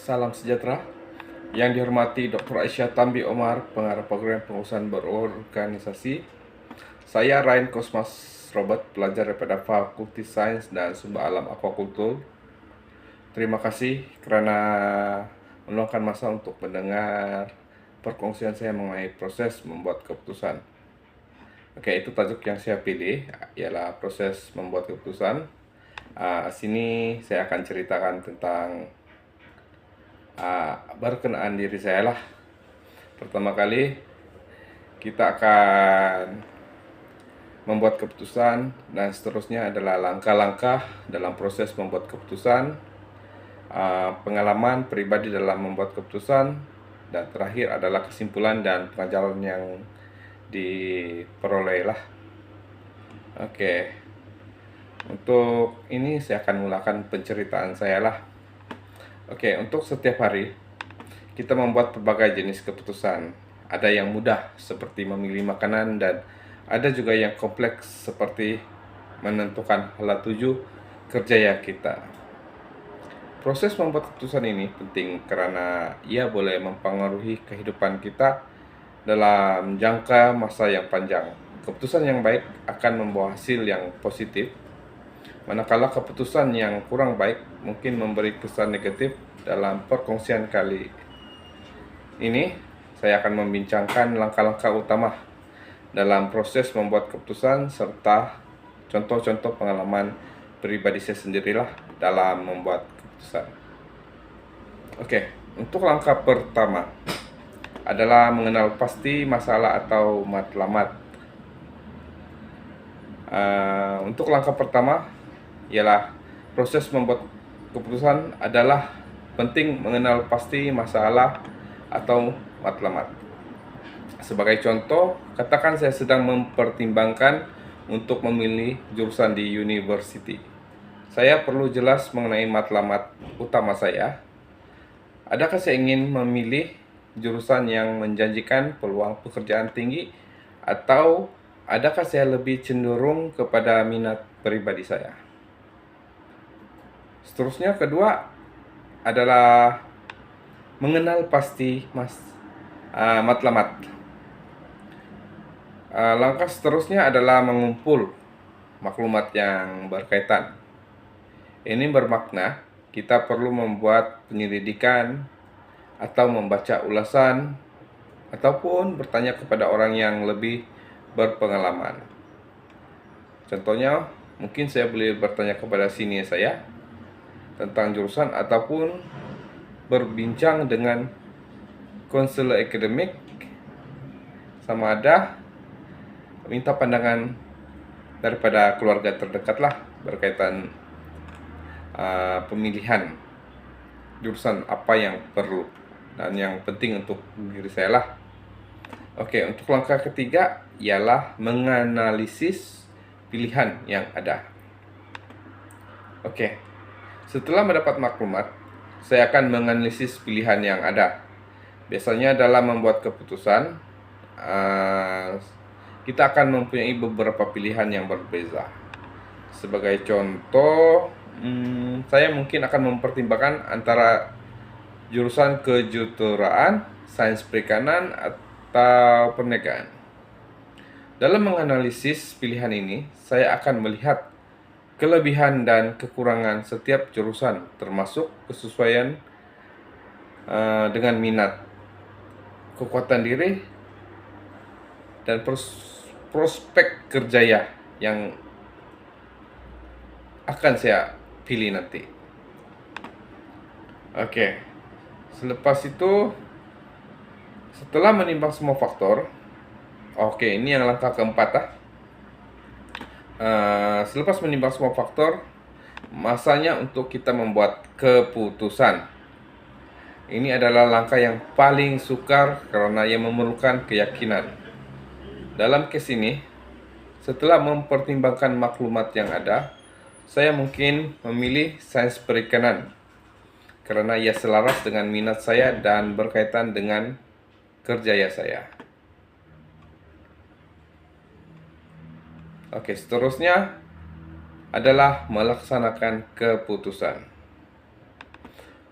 Salam sejahtera. Yang dihormati Dr. Aisyah Tambi Omar, pengarah program pengurusan berorganisasi. Saya Ryan Cosmas Robert, pelajar daripada Fakulti Sains dan Sumber Alam Aquakultur. Terima kasih kerana meluangkan masa untuk mendengar perkongsian saya mengenai proses membuat keputusan. Oke, itu tajuk yang saya pilih, ialah proses membuat keputusan. Sini saya akan ceritakan tentang berkenaan diri saya lah. Pertama kali kita akan membuat keputusan, dan seterusnya adalah langkah-langkah dalam proses membuat keputusan, pengalaman pribadi dalam membuat keputusan, dan terakhir adalah kesimpulan dan pengajaran yang diperoleh lah. Oke, untuk ini saya akan mulakan penceritaan saya lah. Oke, untuk setiap hari kita membuat berbagai jenis keputusan. Ada yang mudah seperti memilih makanan, dan ada juga yang kompleks seperti menentukan hala tuju kerjaya kita. Proses membuat keputusan ini penting karena ia boleh mempengaruhi kehidupan kita dalam jangka masa yang panjang. Keputusan yang baik akan membawa hasil yang positif, manakala keputusan yang kurang baik mungkin memberi kesan negatif. Dalam perkongsian kali ini, saya akan membincangkan langkah-langkah utama dalam proses membuat keputusan serta contoh-contoh pengalaman pribadi saya sendirilah dalam membuat keputusan. Oke, untuk langkah pertama adalah mengenal pasti masalah atau matlamat. Untuk langkah pertama ialah proses membuat keputusan adalah penting mengenal pasti masalah atau matlamat. Sebagai contoh, katakan saya sedang mempertimbangkan untuk memilih jurusan di university. Saya perlu jelas mengenai matlamat utama saya. Adakah saya ingin memilih jurusan yang menjanjikan peluang pekerjaan tinggi, atau adakah saya lebih cenderung kepada minat pribadi saya? Seterusnya, kedua adalah mengenal pasti matlamat. Langkah seterusnya adalah mengumpul maklumat yang berkaitan. Ini bermakna kita perlu membuat penyelidikan atau membaca ulasan ataupun bertanya kepada orang yang lebih berpengalaman. Contohnya, mungkin saya boleh bertanya kepada senior saya tentang jurusan ataupun berbincang dengan konselor akademik, sama ada minta pandangan daripada keluarga terdekat lah berkaitan pemilihan jurusan apa yang perlu dan yang penting untuk diri saya lah. Oke, untuk langkah ketiga ialah menganalisis pilihan yang ada. Oke, setelah mendapat maklumat, saya akan menganalisis pilihan yang ada. Biasanya dalam membuat keputusan, kita akan mempunyai beberapa pilihan yang berbeza. Sebagai contoh, saya mungkin akan mempertimbangkan antara jurusan kejuruteraan, sains perikanan, atau perniagaan. Dalam menganalisis pilihan ini, saya akan melihat kelebihan dan kekurangan setiap jurusan, termasuk kesesuaian dengan minat, kekuatan diri, dan prospek kerjaya yang akan saya pilih nanti. Oke, selepas itu, setelah menimbang semua faktor, ini yang langkah keempat. Selepas menimbang semua faktor, masanya untuk kita membuat keputusan. Ini adalah langkah yang paling sukar karena ia memerlukan keyakinan. Dalam kes ini, setelah mempertimbangkan maklumat yang ada, saya mungkin memilih sains perikanan karena ia selaras dengan minat saya dan berkaitan dengan kerjaya saya. Oke, seterusnya adalah melaksanakan keputusan.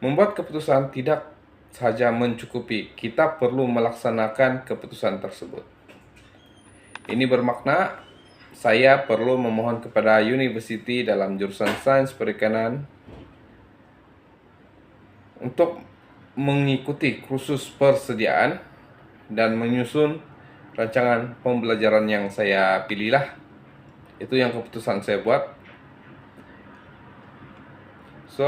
Membuat keputusan tidak saja mencukupi, kita perlu melaksanakan keputusan tersebut. Ini bermakna saya perlu memohon kepada university dalam jurusan sains perikanan untuk mengikuti kursus persediaan dan menyusun rancangan pembelajaran yang saya pilihlah. Itu yang keputusan saya buat. So,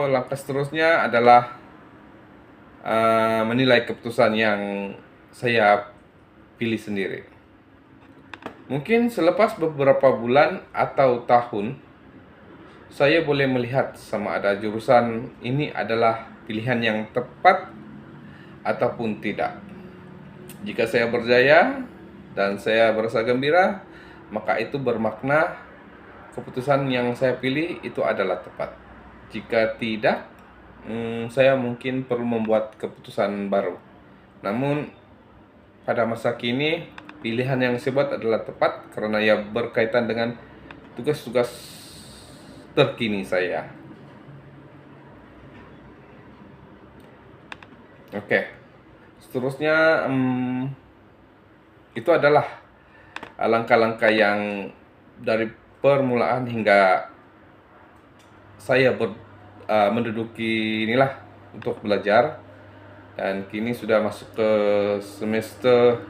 langkah seterusnya adalah menilai keputusan yang saya pilih sendiri. Mungkin selepas beberapa bulan atau tahun, saya boleh melihat sama ada jurusan ini adalah pilihan yang tepat ataupun tidak. Jika saya berjaya dan saya merasa gembira, maka itu bermakna keputusan yang saya pilih itu adalah tepat. Jika tidak, saya mungkin perlu membuat keputusan baru. Namun pada masa kini, pilihan yang saya buat adalah tepat karena ia berkaitan dengan tugas-tugas terkini saya. Oke, seterusnya itu adalah langkah-langkah yang dari permulaan hingga saya menduduki inilah untuk belajar, dan kini sudah masuk ke semester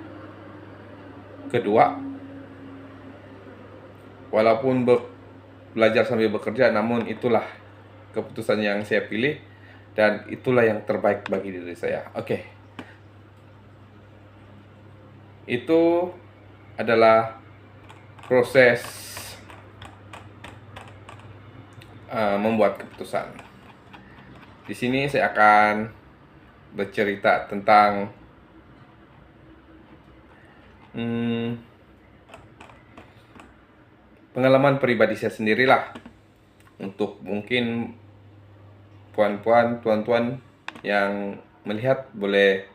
kedua. Walaupun belajar sambil bekerja, namun itulah keputusan yang saya pilih dan itulah yang terbaik bagi diri saya. Oke. Itu adalah proses membuat keputusan. Di sini saya akan bercerita tentang pengalaman pribadi saya sendirilah, untuk mungkin puan-puan, tuan-tuan yang melihat boleh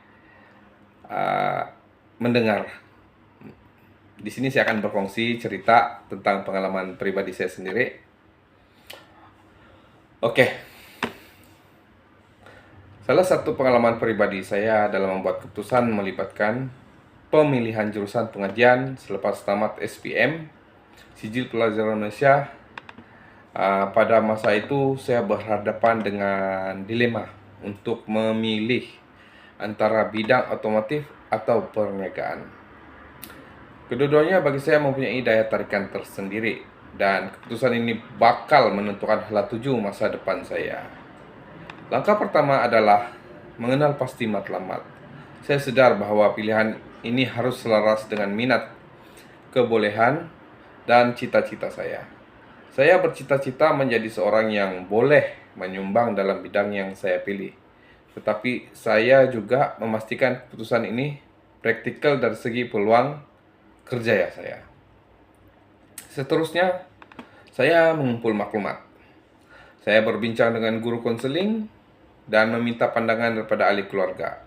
mendengar. Di sini saya akan berfungsi cerita tentang pengalaman pribadi saya sendiri. Oke. Salah satu pengalaman pribadi saya dalam membuat keputusan melibatkan pemilihan jurusan pengajian selepas tamat SPM, Sijil Pelajar Indonesia. Pada masa itu saya berhadapan dengan dilema untuk memilih antara bidang otomotif atau perniagaan. Kedua-duanya bagi saya mempunyai daya tarikan tersendiri, dan keputusan ini bakal menentukan hala tuju masa depan saya. Langkah pertama adalah mengenal pasti matlamat. Saya sadar bahwa pilihan ini harus selaras dengan minat, kebolehan, dan cita-cita saya. Saya bercita-cita menjadi seorang yang boleh menyumbang dalam bidang yang saya pilih. Tetapi saya juga memastikan keputusan ini praktikal dari segi peluang kerja saya. Seterusnya, saya mengumpul maklumat. Saya berbincang dengan guru konseling dan meminta pandangan daripada ahli keluarga.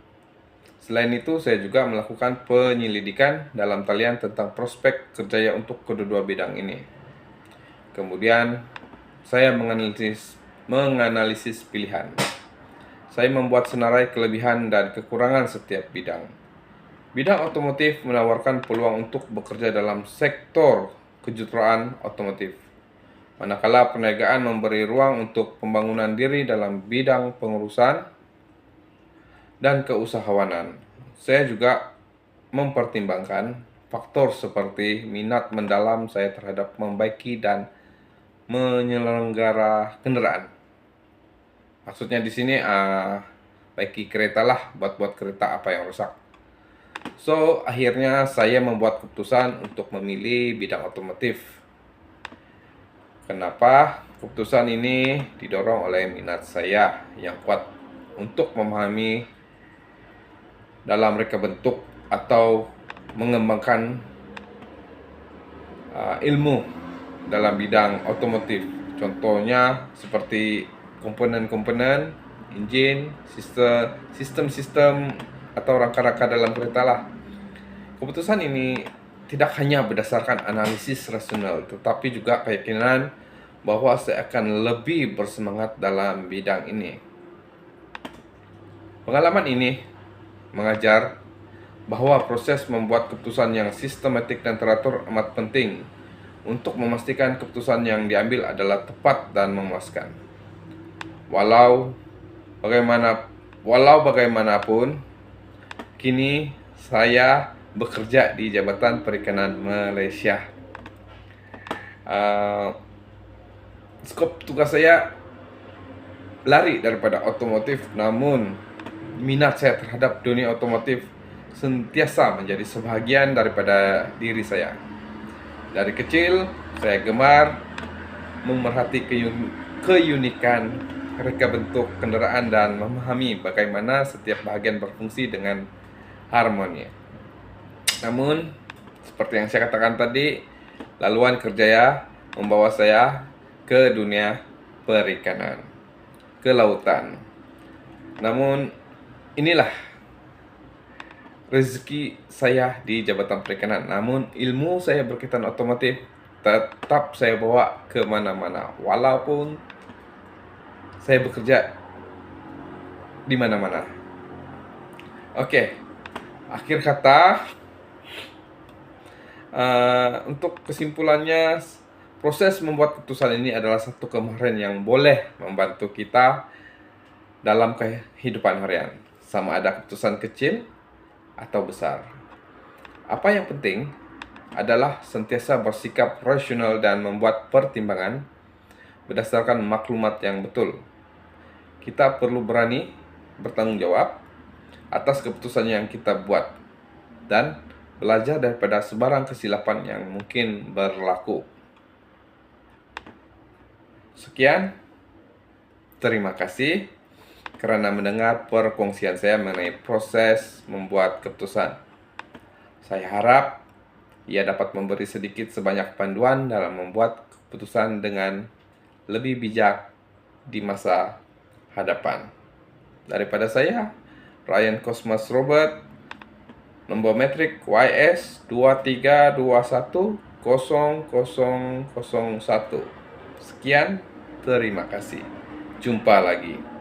Selain itu, saya juga melakukan penyelidikan dalam talian tentang prospek kerja untuk kedua-dua bidang ini. Kemudian, saya menganalisis pilihan. Saya membuat senarai kelebihan dan kekurangan setiap bidang. Bidang otomotif menawarkan peluang untuk bekerja dalam sektor kejuaraan otomotif, manakala perniagaan memberi ruang untuk pembangunan diri dalam bidang pengurusan dan keusahawanan. Saya juga mempertimbangkan faktor seperti minat mendalam saya terhadap membaiki dan menyelenggara kendaraan. Maksudnya di sini baiki kereta lah, buat kereta apa yang rusak. So, akhirnya saya membuat keputusan untuk memilih bidang otomotif. Kenapa? Keputusan ini didorong oleh minat saya yang kuat untuk memahami dalam reka bentuk atau mengembangkan ilmu dalam bidang otomotif. Contohnya seperti komponen-komponen, engine, sistem-sistem atau rangka-rangka dalam kereta lah. Keputusan ini tidak hanya berdasarkan analisis rasional, tetapi juga keyakinan bahwa saya akan lebih bersemangat dalam bidang ini. Pengalaman ini mengajar bahwa proses membuat keputusan yang sistematik dan teratur amat penting untuk memastikan keputusan yang diambil adalah tepat dan memuaskan. Walau bagaimanapun, kini saya bekerja di Jabatan Perikanan Malaysia. Skop tugas saya lari daripada otomotif, namun minat saya terhadap dunia otomotif sentiasa menjadi sebahagian daripada diri saya. Dari kecil, saya gemar memerhati keunikan reka bentuk kendaraan dan memahami bagaimana setiap bahagian berfungsi dengan harmoni. Namun, seperti yang saya katakan tadi, laluan kerja membawa saya ke dunia perikanan, ke lautan. Namun, inilah rezeki saya di Jabatan Perikanan. Namun ilmu saya berkaitan otomotif tetap saya bawa ke mana-mana, walaupun saya bekerja di mana-mana. Oke, akhir kata, untuk kesimpulannya, proses membuat keputusan ini adalah satu kemahiran yang boleh membantu kita dalam kehidupan harian, sama ada keputusan kecil atau besar. Apa yang penting adalah sentiasa bersikap rasional dan membuat pertimbangan berdasarkan maklumat yang betul. Kita perlu berani bertanggung jawab atas keputusan yang kita buat dan belajar daripada sebarang kesilapan yang mungkin berlaku. Sekian, terima kasih kerana mendengar perkongsian saya mengenai proses membuat keputusan. Saya harap ia dapat memberi sedikit sebanyak panduan dalam membuat keputusan dengan lebih bijak di masa hadapan. Daripada saya, Ryan Cosmas Robert, nombor metrik YS 23210001. Sekian, terima kasih. Jumpa lagi.